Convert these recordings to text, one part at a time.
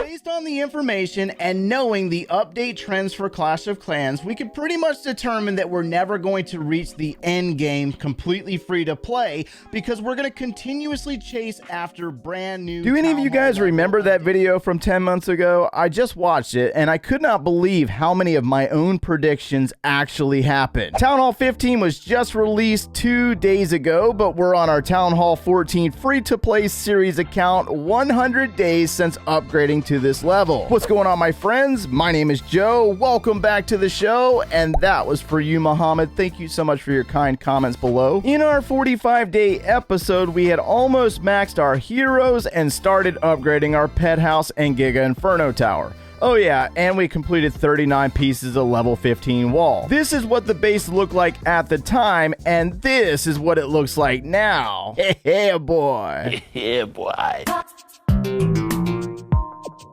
Based on the information and knowing the update trends for Clash of Clans, we can pretty much determine that we're never going to reach the end game completely free to play because we're going to continuously chase after brand new. Do any of you guys remember that video from 10 months ago? I just watched it and I could not believe how many of my own predictions actually happened. Town Hall 15 was just released 2 days ago, but we're on our Town Hall 14 free to play series account 100 days since upgrading to this level. What's going on, my friends? My name is Joe. Welcome back to the show, and that was for you, Muhammad. Thank you so much for your kind comments below. In our 45-day episode, we had almost maxed our heroes and started upgrading our pet house and Giga Inferno Tower. Oh yeah, and we completed 39 pieces of level 15 wall. This is what the base looked like at the time, and this is what it looks like now. Yeah, boy. Yeah, boy.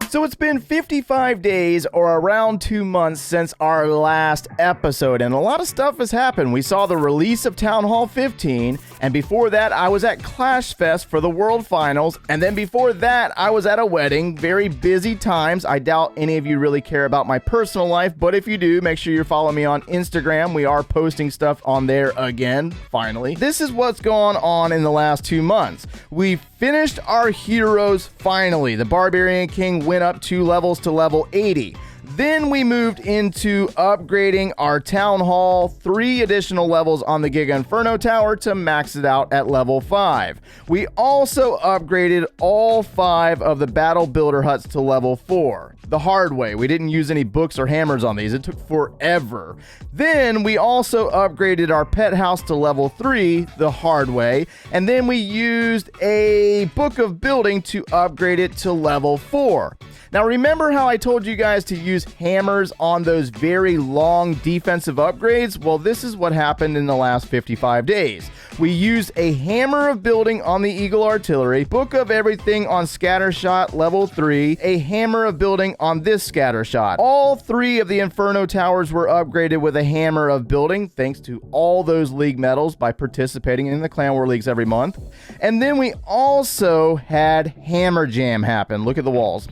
So it's been 55 days or around 2 months since our last episode, and a lot of stuff has happened. We saw the release of Town Hall 15, and before that I was at Clash Fest for the World Finals, and then before that I was at a wedding. Very busy times. I doubt any of you really care about my personal life, but if you do, make sure you follow me on Instagram. We are posting stuff on there again, finally. This is what's gone on in the last 2 months. We finished our heroes finally. The Barbarian King went up 2 levels to level 80. Then we moved into upgrading our Town Hall 3 additional levels on the Giga Inferno Tower to max it out at level 5. We also upgraded all 5 of the Battle Builder huts to level 4. The hard way. We didn't use any books or hammers on these. It took forever. Then we also upgraded our pet house to level 3 the hard way. And then we used a book of building to upgrade it to level 4. Now remember how I told you guys to use hammers on those very long defensive upgrades? Well, this is what happened in the last 55 days. We used a hammer of building on the Eagle Artillery, book of everything on Scattershot level 3, a hammer of building on this Scattershot. All 3 of the Inferno Towers were upgraded with a hammer of building thanks to all those league medals by participating in the Clan War Leagues every month. And then we also had Hammer Jam happen. Look at the walls.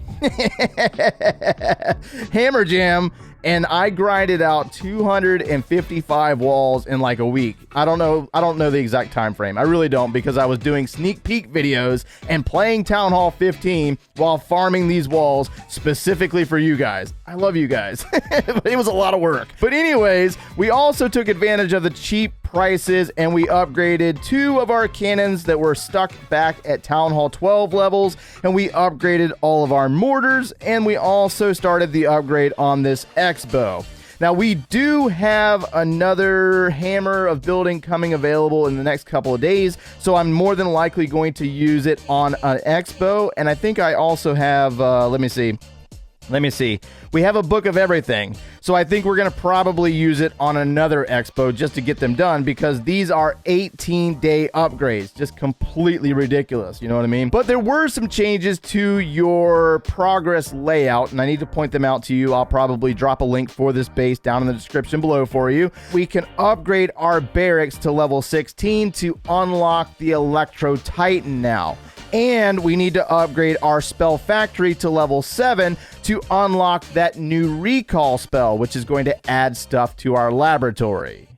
Hammer Jam, and I grinded out 255 walls in like a week. I don't know the exact time frame. I really don't, because I was doing sneak peek videos and playing Town Hall 15 while farming these walls specifically for you guys. I love you guys. It was a lot of work. But anyways, we also took advantage of the cheap prices and we upgraded 2 of our cannons that were stuck back at Town Hall 12 levels, and we upgraded all of our mortars, and we also started the upgrade on this X-bow. Now we do have another hammer of building coming available in the next couple of days, so I'm more than likely going to use it on an X-bow, and I think I also have, let me see. We have a book of everything. So I think we're going to probably use it on another expo just to get them done, because these are 18-day upgrades. Just completely ridiculous. You know what I mean? But there were some changes to your progress layout, and I need to point them out to you. I'll probably drop a link for this base down in the description below for you. We can upgrade our barracks to level 16 to unlock the Electro Titan now. And we need to upgrade our spell factory to level 7 to unlock that new recall spell, which is going to add stuff to our laboratory.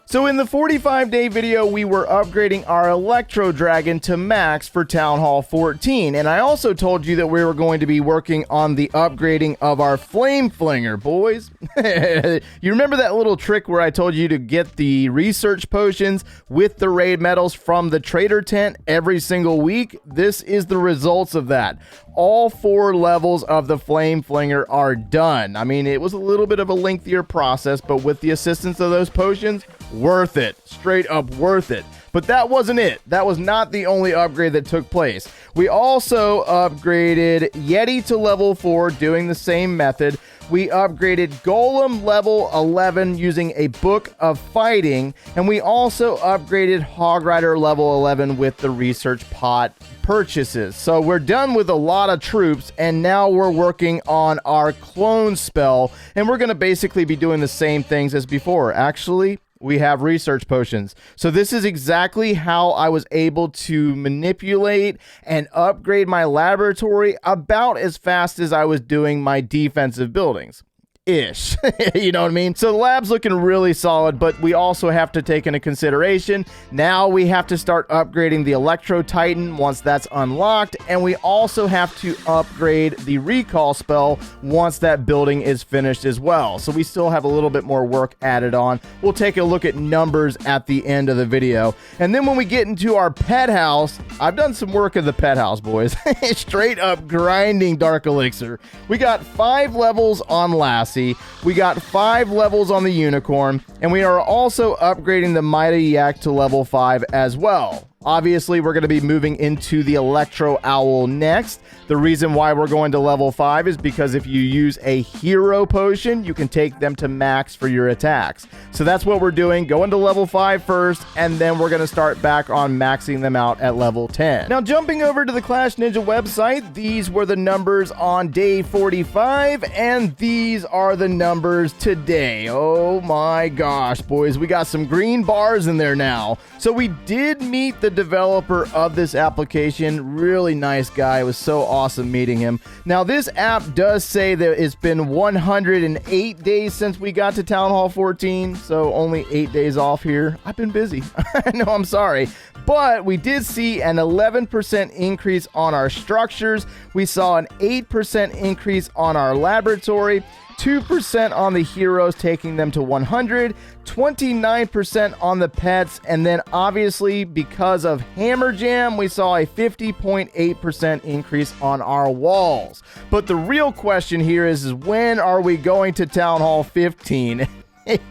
So in the 45-day video, we were upgrading our Electro Dragon to max for Town Hall 14. And I also told you that we were going to be working on the upgrading of our Flame Flinger, boys. You remember that little trick where I told you to get the research potions with the raid medals from the trader tent every single week? This is the results of that. All 4 levels of the Flame Flinger are done. I mean, it was a little bit of a lengthier process, but with the assistance of those potions, worth it. Straight up worth it. But that wasn't it. That was not the only upgrade that took place. We also upgraded Yeti to level 4 doing the same method. We upgraded Golem level 11 using a Book of Fighting. And we also upgraded Hog Rider level 11 with the Research Pot purchases. So we're done with a lot of troops, and now we're working on our clone spell, and we're going to basically be doing the same things as before. Actually, we have research potions. So this is exactly how I was able to manipulate and upgrade my laboratory about as fast as I was doing my defensive buildings. Ish. You know what I mean? So the lab's looking really solid, but we also have to take into consideration, now we have to start upgrading the Electro Titan once that's unlocked, and we also have to upgrade the recall spell once that building is finished as well. So we still have a little bit more work added on. We'll take a look at numbers at the end of the video. And then when we get into our pet house, I've done some work in the pet house, boys. Straight up grinding Dark Elixir. We got 5 levels on Lassie. We got 5 levels on the Unicorn, and we are also upgrading the Mighty Yak to level 5 as well. Obviously, we're going to be moving into the Electro Owl next. The reason why we're going to level 5 is because if you use a hero potion, you can take them to max for your attacks. So that's what we're doing, going to level 5 first, and then we're going to start back on maxing them out at level 10. Now, jumping over to the Clash Ninja website, these were the numbers on day 45, and these are the numbers today. Oh my gosh, boys, we got some green bars in there now. So we did meet the developer of this application. Really nice guy. It was so awesome meeting him. Now, this app does say that it's been 108 days since we got to Town Hall 14, so only 8 days off here. I've been busy. I know, I'm sorry. But we did see an 11% increase on our structures. We saw an 8% increase on our laboratory, 2% on the heroes, taking them to 100, 29% on the pets, and then obviously because of Hammer Jam, we saw a 50.8% increase on our walls. But the real question here is when are we going to Town Hall 15?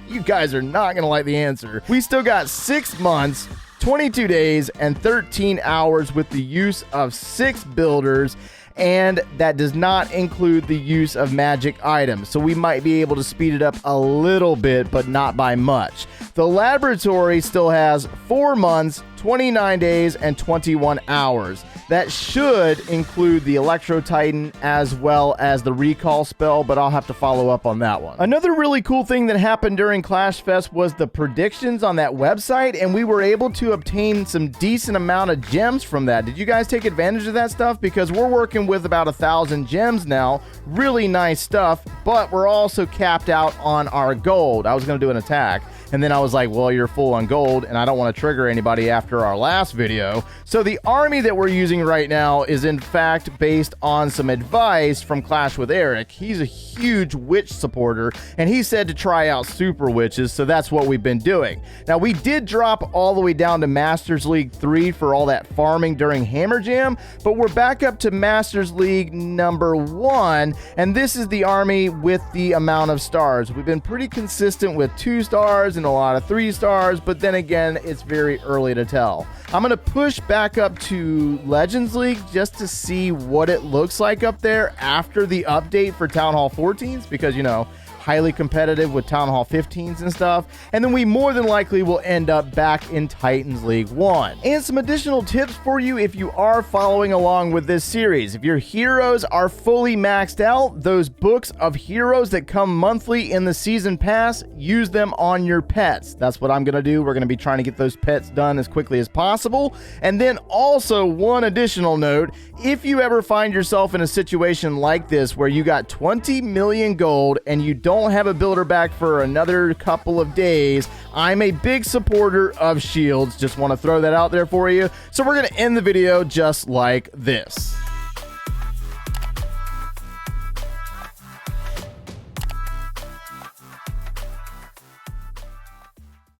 You guys are not going to like the answer. We still got 6 months, 22 days, and 13 hours with the use of 6 builders, and that does not include the use of magic items. So we might be able to speed it up a little bit, but not by much. The laboratory still has 4 months, 29 days, and 21 hours. That should include the Electro Titan as well as the recall spell, but I'll have to follow up on that one. Another really cool thing that happened during Clash Fest was the predictions on that website, and we were able to obtain some decent amount of gems from that. Did you guys take advantage of that stuff? Because we're working with about 1,000 gems now. Really nice stuff, but we're also capped out on our gold. I was going to do an attack, and then I was like, well, you're full on gold, and I don't want to trigger anybody after our last video. So the army that we're using right now is in fact based on some advice from Clash with Eric. He's a huge witch supporter, and he said to try out super witches, so that's what we've been doing. Now, we did drop all the way down to Masters League 3 for all that farming during Hammer Jam, but we're back up to Masters League number 1, and this is the army with the amount of stars. We've been pretty consistent with 2 stars and a lot of 3 stars, but then again, it's very early to tell. I'm going to push back up to Legends League just to see what it looks like up there after the update for Town Hall 14s, because, you know, highly competitive with Town Hall 15s and stuff, and then we more than likely will end up back in Titans League 1. And some additional tips for you if you are following along with this series. If your heroes are fully maxed out, those books of heroes that come monthly in the season pass, use them on your pets. That's what I'm going to do. We're going to be trying to get those pets done as quickly as possible. And then also one additional note, if you ever find yourself in a situation like this where you got 20 million gold and you don't have a builder back for another couple of days, I'm a big supporter of shields. Just want to throw that out there for you. So we're going to end the video just like this.